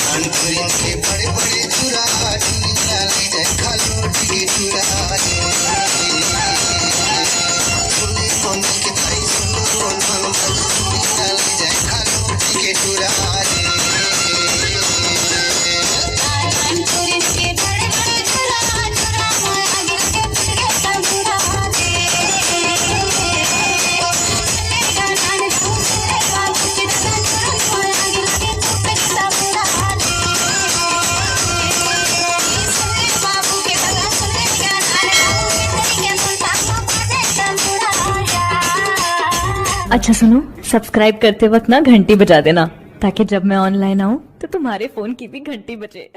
बड़े बड़े चुरा देखा लोट के चुरा के भाई सुनो देखा लोट के चुरा अच्छा सुनो, सब्सक्राइब करते वक्त ना घंटी बजा देना ताकि जब मैं ऑनलाइन आऊँ तो तुम्हारे फोन की भी घंटी बजे।